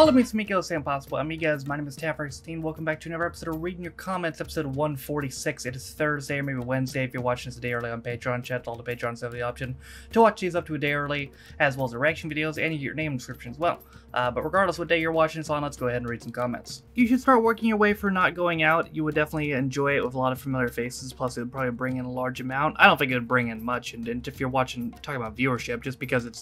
Hola mis amigos and possible amigas, my name is Taffer16. Welcome back to another episode of Reading Your Comments, episode 146. It is Thursday or maybe Wednesday if you're watching this a day early on Patreon. Chat, all the Patrons have the option to watch these up to a day early, as well as the reaction videos, and you get your name description as well. But regardless what day you're watching this on, let's go ahead and read some comments. You should start working your way for not going out. You would definitely enjoy it with a lot of familiar faces, plus it would probably bring in a large amount. I don't think it would bring in much, and if you're talking about viewership, just because it's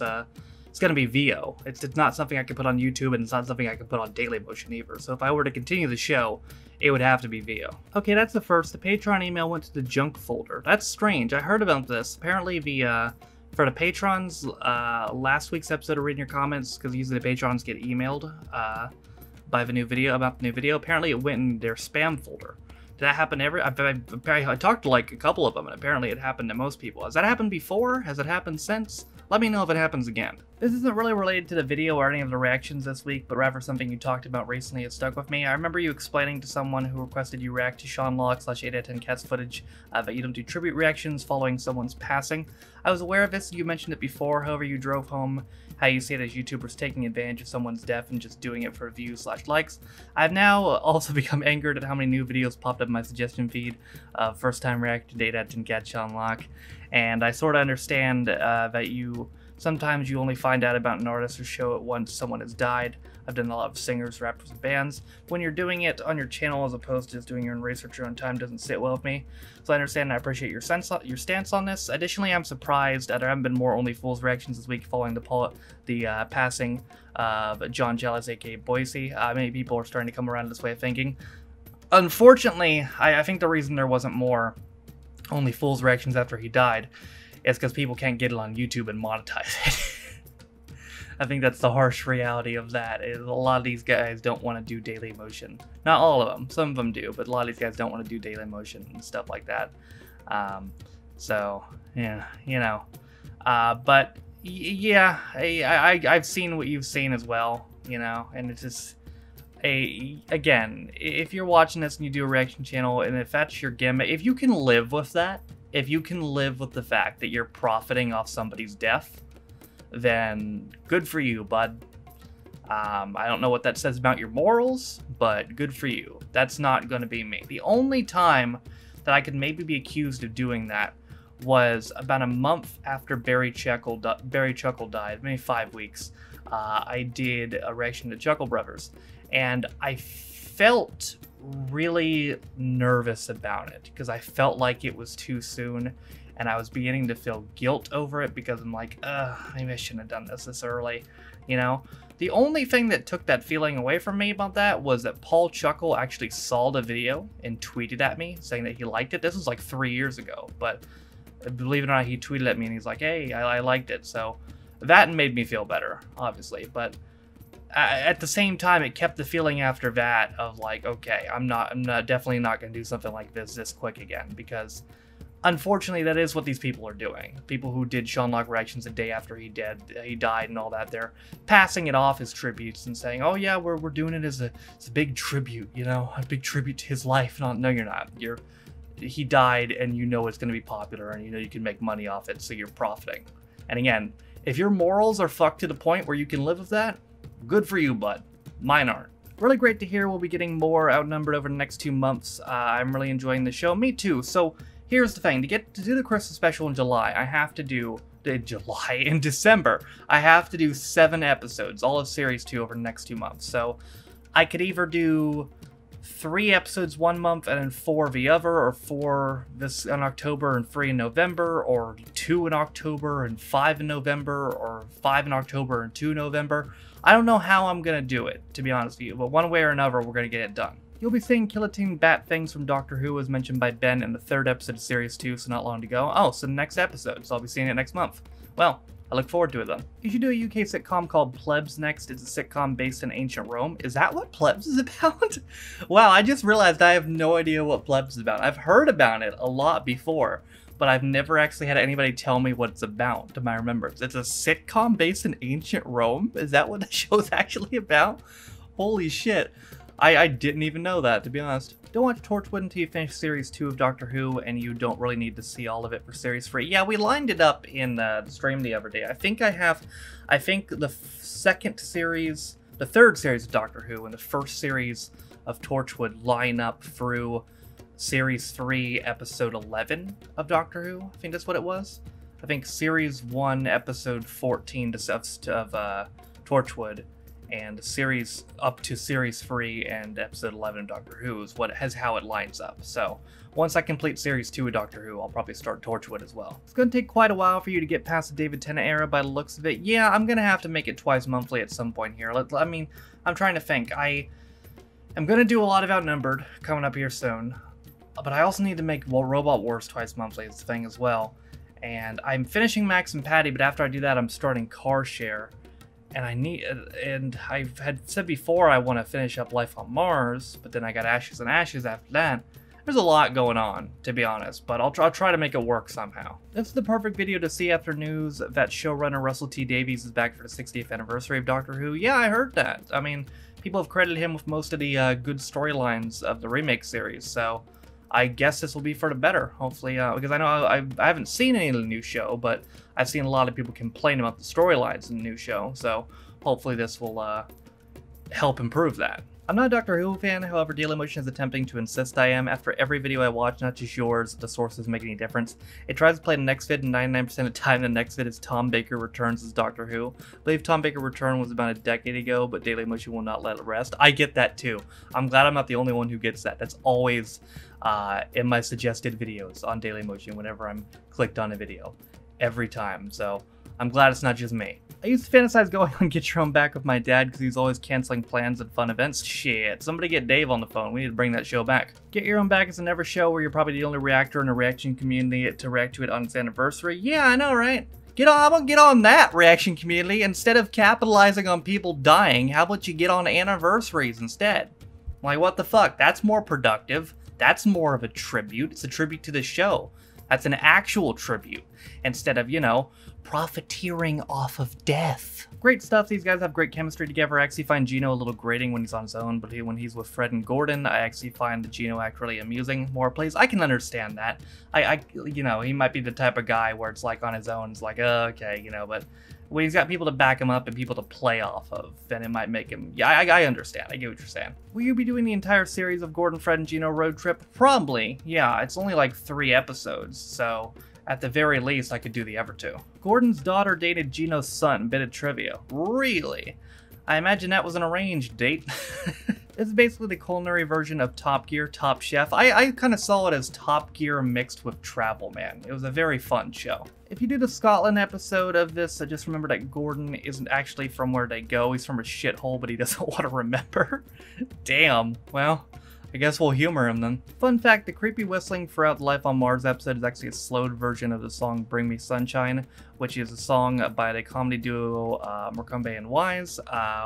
going to be VO. It's not something I can put on YouTube, and it's not something I can put on Dailymotion either. So if I were to continue the show, it would have to be VO. Okay, that's the first. The Patreon email went to the junk folder. That's strange. I heard about this. Apparently for the patrons, last week's episode of Reading Your Comments, because usually the patrons get emailed about the new video, apparently it went in their spam folder. Did that happen I talked to like a couple of them, and apparently it happened to most people. Has that happened before? Has it happened since? Let me know if it happens again. This isn't really related to the video or any of the reactions this week, but rather something you talked about recently that stuck with me. I remember you explaining to someone who requested you react to Sean Locke / 8/10 Cats footage that you don't do tribute reactions following someone's passing. I was aware of this, you mentioned it before, however you drove home how you see it as YouTubers taking advantage of someone's death and just doing it for views / likes. I've now also become angered at how many new videos popped up in my suggestion feed of first time reacting to 8/10 Cats Sean Locke, and I sort of understand that sometimes you only find out about an artist or show it once someone has died. I've done a lot of singers, rappers, and bands. When you're doing it on your channel as opposed to just doing your own research your own time doesn't sit well with me. So I understand and I appreciate your stance on this. Additionally, I'm surprised that there haven't been more Only Fools reactions this week following the passing of John Jealous, aka Boise. Many people are starting to come around to this way of thinking. Unfortunately, I think the reason there wasn't more Only Fools reactions after he died is because people can't get it on YouTube and monetize it. I think that's the harsh reality of that, is a lot of these guys don't want to do Dailymotion. Not all of them, some of them do, but a lot of these guys don't want to do Dailymotion and stuff like that. So, yeah, you know. But, yeah, I've seen what you've seen as well, you know, and it's just... Again, if you're watching this and you do a reaction channel, and if that's your gimmick, if you can live with that, if you can live with the fact that you're profiting off somebody's death, then good for you, bud. I don't know what that says about your morals, but good for you. That's not going to be me. The only time that I could maybe be accused of doing that was about a month after Barry Chuckle died, maybe 5 weeks. I did a reaction to Chuckle Brothers, and I felt really nervous about it because I felt like it was too soon, and I was beginning to feel guilt over it because I'm like, maybe I shouldn't have done this early, you know? The only thing that took that feeling away from me about that was that Paul Chuckle actually saw the video and tweeted at me saying that he liked it. This was like 3 years ago, but believe it or not, he tweeted at me and he's like, hey, I liked it. So that made me feel better, obviously, but at the same time, it kept the feeling after that of like, okay, I'm definitely not going to do something like this quick again, because unfortunately that is what these people are doing. People who did Sean Locke reactions a day after he died and all that, they're passing it off as tributes and saying, oh yeah, we're doing it as a big tribute, you know, a big tribute to his life. No, you're not. He died, and you know it's going to be popular, and you know you can make money off it, so you're profiting. And again, if your morals are fucked to the point where you can live with that, good for you, bud. Mine aren't. Really great to hear we'll be getting more Outnumbered over the next 2 months. I'm really enjoying the show. Me too. So here's the thing. To do the Christmas special in July, I have to do... in December, I have to do 7 episodes, all of Series 2 over the next 2 months. So I could either do 3 episodes 1 month and then 4 the other, or 4 this in October and 3 in November, or 2 in October and 5 in November, or 5 in October and 2 in November. I don't know how I'm going to do it, to be honest with you, but one way or another, we're going to get it done. You'll be seeing Guillotine Bat things from Doctor Who, as mentioned by Ben in the 3rd episode of Series 2, so not long to go. Oh, so the next episode, so I'll be seeing it next month. Well, I look forward to it then. You should do a UK sitcom called Plebs next. It's a sitcom based in ancient Rome. Is that what Plebs is about? Wow, I just realized I have no idea what Plebs is about. I've heard about it a lot before, but I've never actually had anybody tell me what it's about, to my remembrance. It's a sitcom based in ancient Rome? Is that what the show is actually about? Holy shit. I didn't even know that, to be honest. Don't watch Torchwood until you finish Series 2 of Doctor Who, and you don't really need to see all of it for Series 3. Yeah, we lined it up in the stream the other day. I think the second series the third series of Doctor Who and the first series of Torchwood line up through Series 3, Episode 11 of Doctor Who. I think that's what it was. I think Series 1, Episode 14 of Torchwood, and series up to Series 3 and Episode 11 of Doctor Who is how it lines up. So once I complete Series 2 of Doctor Who, I'll probably start Torchwood as well. It's going to take quite a while for you to get past the David Tennant era by the looks of it. Yeah, I'm going to have to make it twice monthly at some point here. I mean, I'm trying to think. I'm going to do a lot of Outnumbered coming up here soon, but I also need to make Robot Wars twice monthly as a thing as well. And I'm finishing Max and Patty, but after I do that, I'm starting Car Share. And I've had said before I want to finish up Life on Mars, but then I got Ashes and Ashes after that. There's a lot going on, to be honest, but I'll try to make it work somehow. This is the perfect video to see after news that showrunner Russell T Davies is back for the 60th anniversary of Doctor Who. Yeah, I heard that. I mean, people have credited him with most of the good storylines of the remake series, so I guess this will be for the better, hopefully, because I know I haven't seen any of the new show, but I've seen a lot of people complain about the storylines in the new show, so hopefully this will help improve that. I'm not a Doctor Who fan, however Dailymotion is attempting to insist I am. After every video I watch, not just yours, the sources make any difference. It tries to play the next vid, and 99% of the time the next vid is Tom Baker returns as Doctor Who. I believe Tom Baker return was about a decade ago, but Dailymotion will not let it rest. I get that too. I'm glad I'm not the only one who gets that. That's always in my suggested videos on Dailymotion whenever I'm clicked on a video. Every time, so I'm glad it's not just me. I used to fantasize going on Get Your Own Back with my dad because he's always canceling plans and fun events. Shit, somebody get Dave on the phone. We need to bring that show back. Get Your Own Back is a never show where you're probably the only reactor in a reaction community to react to it on its anniversary. Yeah, I know, right? How about get on that reaction community? Instead of capitalizing on people dying, how about you get on anniversaries instead? Like, what the fuck? That's more productive. That's more of a tribute. It's a tribute to the show. That's an actual tribute, instead of, you know, profiteering off of death. Great stuff. These guys have great chemistry together. I actually find Gino a little grating when he's on his own, but when he's with Fred and Gordon, I actually find the Gino act really amusing. More plays, I can understand that. You know, he might be the type of guy where it's like on his own, it's like, okay, you know, but when he's got people to back him up and people to play off of, then it might make him... Yeah, I understand. I get what you're saying. Will you be doing the entire series of Gordon, Fred, and Gino road trip? Probably. Yeah, it's only like 3 episodes, so at the very least, I could do the other 2. Gordon's daughter dated Gino's son. Bit of trivia. Really? I imagine that was an arranged date. It's basically the culinary version of Top Gear, Top Chef. I kind of saw it as Top Gear mixed with Travel Man. It was a very fun show. If you do the Scotland episode of this, just remember that Gordon isn't actually from where they go. He's from a shithole, but he doesn't want to remember. Damn. Well, I guess we'll humor him then. Fun fact, the creepy whistling throughout the Life on Mars episode is actually a slowed version of the song Bring Me Sunshine, which is a song by the comedy duo Mercumbe and Wise,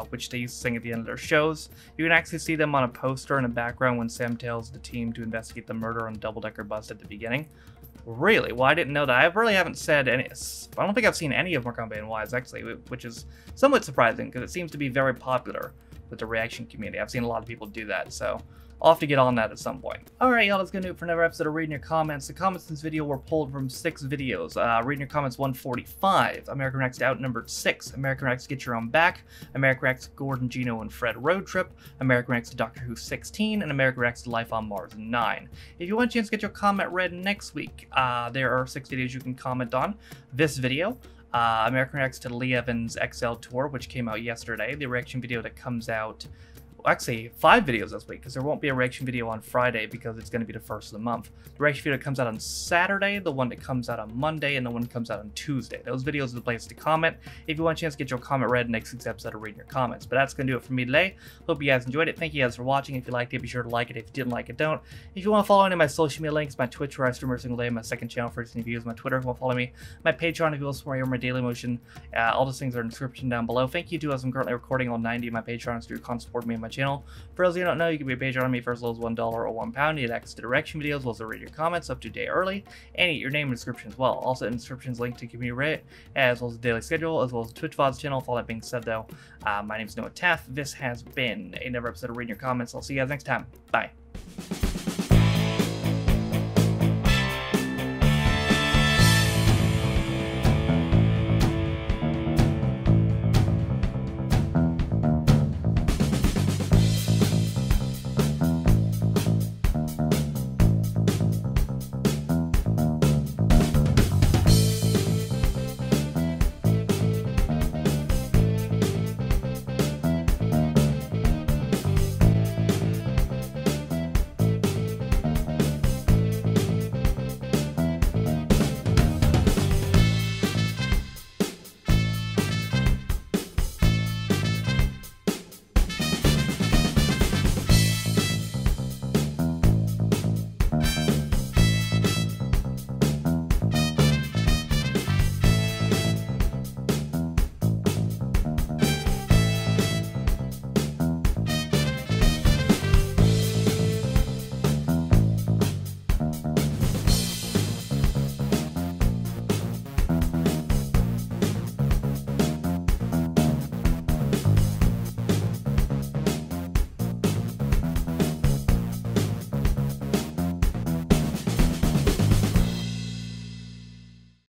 which they used to sing at the end of their shows. You can actually see them on a poster in the background when Sam tells the team to investigate the murder on Double Decker Bus at the beginning. Really? Well, I didn't know that. I really haven't said any... I don't think I've seen any of Mercumbe and Wise, actually, which is somewhat surprising, because it seems to be very popular with the reaction community. I've seen a lot of people do that, so I'll have to get on that at some point. Alright, y'all, that's gonna do it for another episode of Reading Your Comments. The comments in this video were pulled from 6 videos. Reading Your Comments 145, American Reacts Outnumbered 6, American Reacts Get Your Own Back, American Reacts Gordon, Gino, and Fred Road Trip, American Reacts Doctor Who 16, and American Reacts Life on Mars 9. If you want a chance to get your comment read next week, there are 6 videos you can comment on. This video, American Reacts to Lee Evans' XL Tour, which came out yesterday, the reaction video that comes out... Actually, 5 videos this week, because there won't be a reaction video on Friday because it's going to be the first of the month. The reaction video comes out on Saturday, the one that comes out on Monday, and the one that comes out on Tuesday. Those videos are the place to comment if you want a chance to get your comment read next week's episode of Reading Your Comments. But that's going to do it for me today. Hope you guys enjoyed it. Thank you guys for watching. If you liked it, be sure to like it. If you didn't like it, don't. If you want to follow any of my social media links, my Twitch where I stream every single day, my second channel for any views, my Twitter if you want to follow me, my Patreon if you want to support me, or my Dailymotion. All those things are in the description down below. Thank you to us. I'm currently recording all 90 of my Patreons to support me and my channel. For those of you who don't know, you can be a patron on me for as low as $1 or £1. You get access to direction videos, as well as to read your comments up to a day early, and get your name in the description as well. Also, in the description is linked to community Reddit, as well as the daily schedule, as well as the Twitch VODs channel. With all that being said, though, my name is Noah Taff. This has been another episode of Reading Your Comments. I'll see you guys next time. Bye.